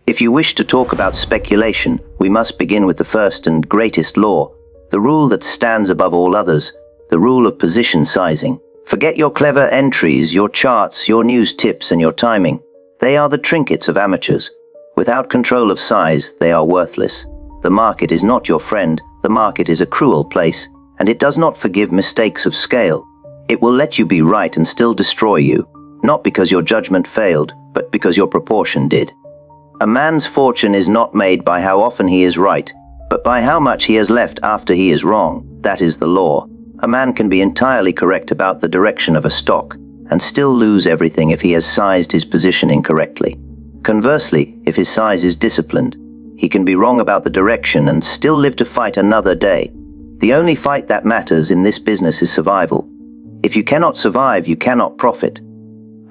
If you wish to talk about speculation, we must begin with the first and greatest law, the rule that stands above all others, the rule of position sizing. Forget your clever entries, your charts, your news tips, and your timing. They are the trinkets of amateurs. Without control of size, they are worthless. The market is not your friend. The market is a cruel place, and it does not forgive mistakes of scale. It will let you be right and still destroy you, not because your judgment failed, but because your proportion did. A man's fortune is not made by how often he is right, but by how much he has left after he is wrong. That is the law. A man can be entirely correct about the direction of a stock, and still lose everything if he has sized his position incorrectly. Conversely, if his size is disciplined, he can be wrong about the direction and still live to fight another day. The only fight that matters in this business is survival. If you cannot survive, you cannot profit.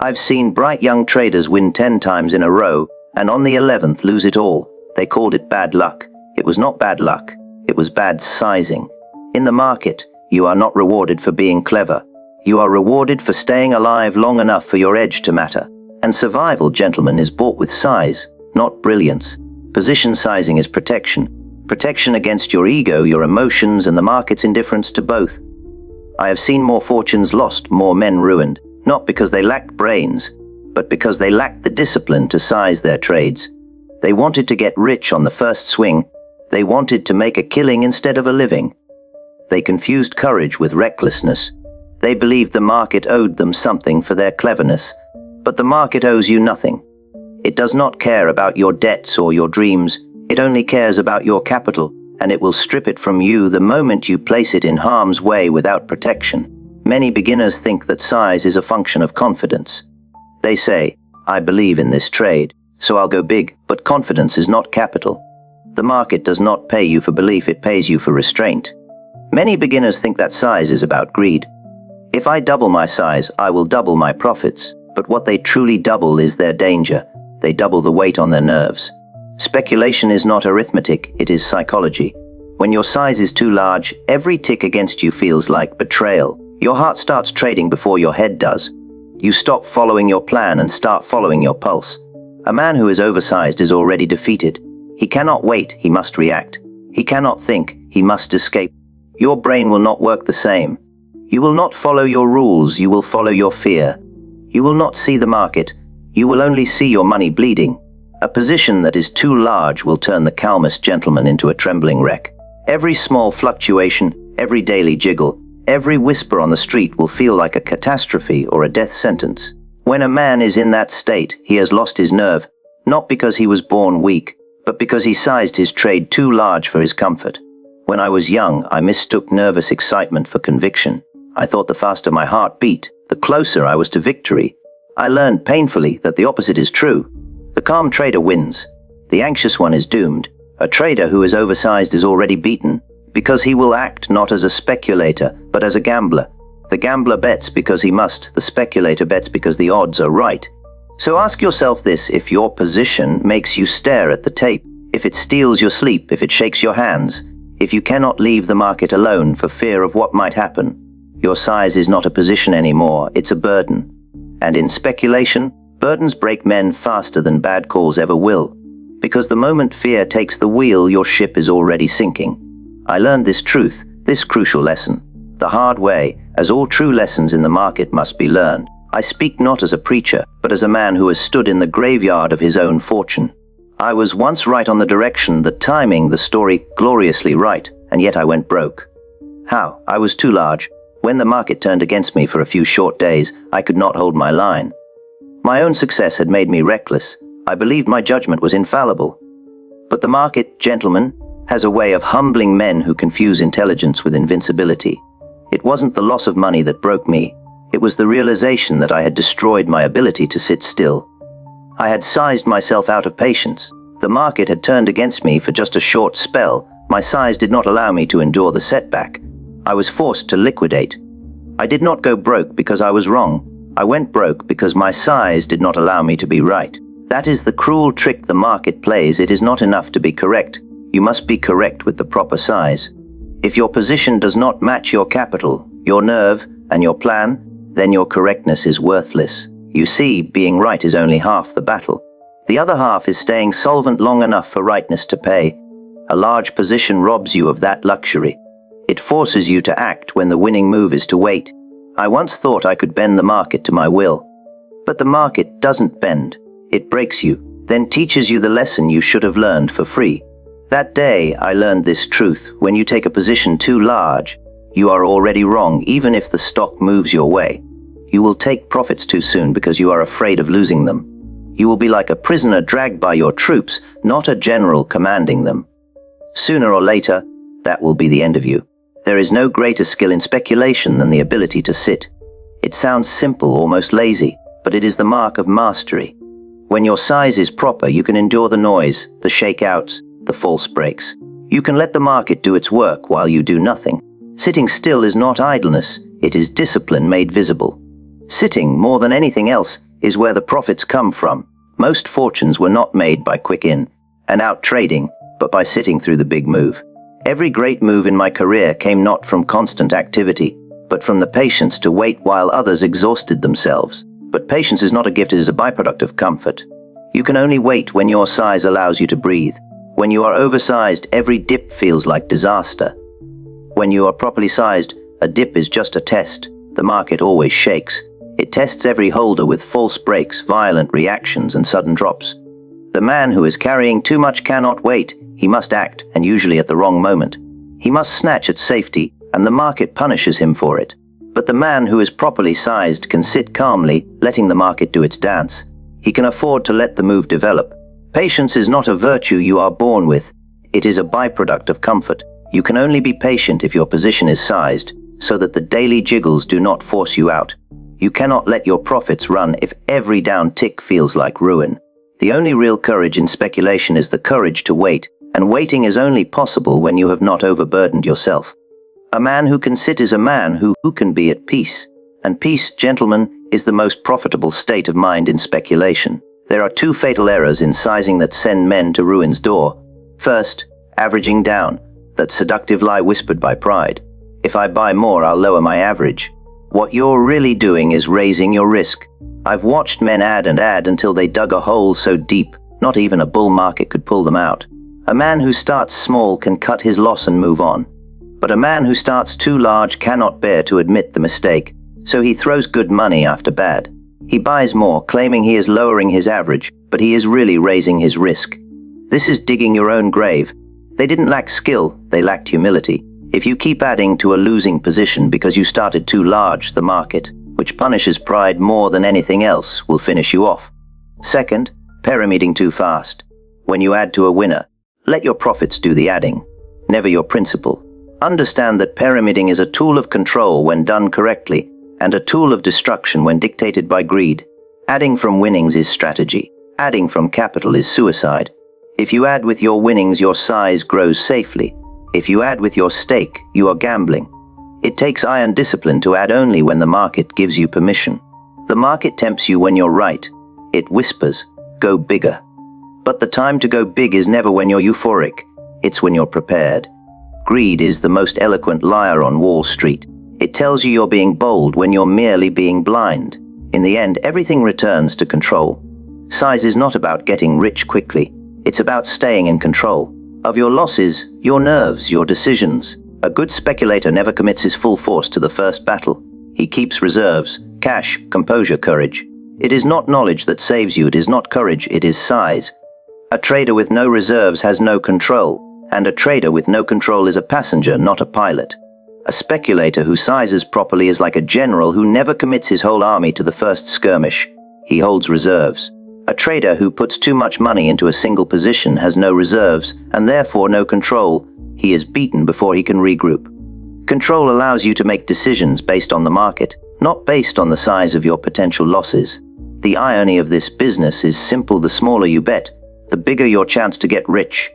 I've seen bright young traders win 10 times in a row, and on the 11th lose it all. They called it bad luck. It was not bad luck. It was bad sizing. In the market, you are not rewarded for being clever. You are rewarded for staying alive long enough for your edge to matter. And survival, gentlemen, is bought with size, not brilliance. Position sizing is protection. Protection against your ego, your emotions, and the market's indifference to both. I have seen more fortunes lost, more men ruined, not because they lacked brains, but because they lacked the discipline to size their trades. They wanted to get rich on the first swing. They wanted to make a killing instead of a living. They confused courage with recklessness. They believed the market owed them something for their cleverness. But the market owes you nothing. It does not care about your debts or your dreams. It only cares about your capital, and it will strip it from you the moment you place it in harm's way without protection. Many beginners think that size is a function of confidence. They say, I believe in this trade, so I'll go big, but confidence is not capital. The market does not pay you for belief, it pays you for restraint. Many beginners think that size is about greed. If I double my size, I will double my profits, but what they truly double is their danger. They double the weight on their nerves. Speculation is not arithmetic, it is psychology. When your size is too large, every tick against you feels like betrayal. Your heart starts trading before your head does. You stop following your plan and start following your pulse. A man who is oversized is already defeated. He cannot wait, he must react. He cannot think, he must escape. Your brain will not work the same. You will not follow your rules, you will follow your fear. You will not see the market, you will only see your money bleeding. A position that is too large will turn the calmest gentleman into a trembling wreck. Every small fluctuation, every daily jiggle, every whisper on the street will feel like a catastrophe or a death sentence. When a man is in that state, he has lost his nerve, not because he was born weak, but because he sized his trade too large for his comfort. When I was young, I mistook nervous excitement for conviction. I thought the faster my heart beat, the closer I was to victory. I learned painfully that the opposite is true. The calm trader wins. The anxious one is doomed. A trader who is oversized is already beaten, because he will act not as a speculator, but as a gambler. The gambler bets because he must, the speculator bets because the odds are right. So ask yourself this: if your position makes you stare at the tape, if it steals your sleep, if it shakes your hands, if you cannot leave the market alone for fear of what might happen, your size is not a position anymore, it's a burden. And in speculation, burdens break men faster than bad calls ever will. Because the moment fear takes the wheel, your ship is already sinking. I learned this truth, this crucial lesson, the hard way, as all true lessons in the market must be learned. I speak not as a preacher, but as a man who has stood in the graveyard of his own fortune. I was once right on the direction, the timing, the story gloriously right, and yet I went broke. How? I was too large. When the market turned against me for a few short days, I could not hold my line. My own success had made me reckless. I believed my judgment was infallible. But the market, gentlemen, has a way of humbling men who confuse intelligence with invincibility. It wasn't the loss of money that broke me. It was the realization that I had destroyed my ability to sit still. I had sized myself out of patience. The market had turned against me for just a short spell. My size did not allow me to endure the setback. I was forced to liquidate. I did not go broke because I was wrong. I went broke because my size did not allow me to be right. That is the cruel trick the market plays. It is not enough to be correct. You must be correct with the proper size. If your position does not match your capital, your nerve, and your plan, then your correctness is worthless. You see, being right is only half the battle. The other half is staying solvent long enough for rightness to pay. A large position robs you of that luxury. It forces you to act when the winning move is to wait. I once thought I could bend the market to my will. But the market doesn't bend. It breaks you, then teaches you the lesson you should have learned for free. That day I learned this truth: when you take a position too large, you are already wrong even if the stock moves your way. You will take profits too soon because you are afraid of losing them. You will be like a prisoner dragged by your troops, not a general commanding them. Sooner or later, that will be the end of you. There is no greater skill in speculation than the ability to sit. It sounds simple, almost lazy, but it is the mark of mastery. When your size is proper, you can endure the noise, the shakeouts, the false breaks. You can let the market do its work while you do nothing. Sitting still is not idleness, it is discipline made visible. Sitting, more than anything else, is where the profits come from. Most fortunes were not made by quick in and out trading, but by sitting through the big move. Every great move in my career came not from constant activity, but from the patience to wait while others exhausted themselves. But patience is not a gift, it is a byproduct of comfort. You can only wait when your size allows you to breathe. When you are oversized, every dip feels like disaster. When you are properly sized, a dip is just a test. The market always shakes. It tests every holder with false breaks, violent reactions, and sudden drops. The man who is carrying too much cannot wait. He must act, and usually at the wrong moment. He must snatch at safety, and the market punishes him for it. But the man who is properly sized can sit calmly, letting the market do its dance. He can afford to let the move develop. Patience is not a virtue you are born with. It is a byproduct of comfort. You can only be patient if your position is sized, so that the daily jiggles do not force you out. You cannot let your profits run if every down tick feels like ruin. The only real courage in speculation is the courage to wait, and waiting is only possible when you have not overburdened yourself. A man who can sit is a man who can be at peace. And peace, gentlemen, is the most profitable state of mind in speculation. There are two fatal errors in sizing that send men to ruin's door. First, averaging down, that seductive lie whispered by pride. If I buy more, I'll lower my average. What you're really doing is raising your risk. I've watched men add and add until they dug a hole so deep, not even a bull market could pull them out. A man who starts small can cut his loss and move on. But a man who starts too large cannot bear to admit the mistake, so he throws good money after bad. He buys more, claiming he is lowering his average, but he is really raising his risk. This is digging your own grave. They didn't lack skill, they lacked humility. If you keep adding to a losing position because you started too large, the market, which punishes pride more than anything else, will finish you off. Second, pyramiding too fast. When you add to a winner, let your profits do the adding, never your principal. Understand that pyramiding is a tool of control when done correctly, and a tool of destruction when dictated by greed. Adding from winnings is strategy. Adding from capital is suicide. If you add with your winnings, your size grows safely. If you add with your stake, you are gambling. It takes iron discipline to add only when the market gives you permission. The market tempts you when you're right. It whispers, go bigger. But the time to go big is never when you're euphoric. It's when you're prepared. Greed is the most eloquent liar on Wall Street. It tells you you're being bold when you're merely being blind. In the end, everything returns to control. Size is not about getting rich quickly. It's about staying in control of your losses, your nerves, your decisions. A good speculator never commits his full force to the first battle. He keeps reserves, cash, composure, courage. It is not knowledge that saves you, it is not courage, it is size. A trader with no reserves has no control, and a trader with no control is a passenger, not a pilot. A speculator who sizes properly is like a general who never commits his whole army to the first skirmish. He holds reserves. A trader who puts too much money into a single position has no reserves, and therefore no control. He is beaten before he can regroup. Control allows you to make decisions based on the market, not based on the size of your potential losses. The irony of this business is simple: the smaller you bet, the bigger your chance to get rich.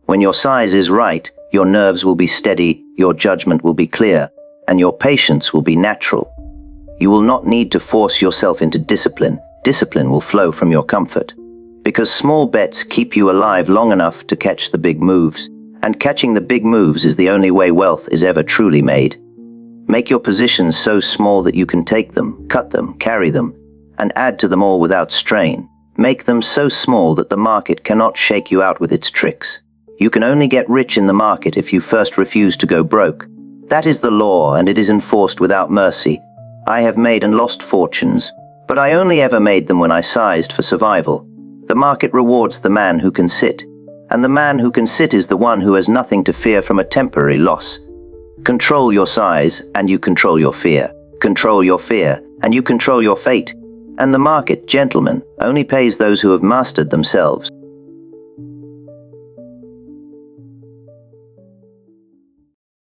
When your size is right, your nerves will be steady, your judgment will be clear, and your patience will be natural. You will not need to force yourself into discipline. Discipline will flow from your comfort. Because small bets keep you alive long enough to catch the big moves. And catching the big moves is the only way wealth is ever truly made. Make your positions so small that you can take them, cut them, carry them, and add to them all without strain. Make them so small that the market cannot shake you out with its tricks. You can only get rich in the market if you first refuse to go broke. That is the law, and it is enforced without mercy. I have made and lost fortunes, but I only ever made them when I sized for survival. The market rewards the man who can sit, and the man who can sit is the one who has nothing to fear from a temporary loss. Control your size, and you control your fear. Control your fear, and you control your fate. And the market, gentlemen, only pays those who have mastered themselves.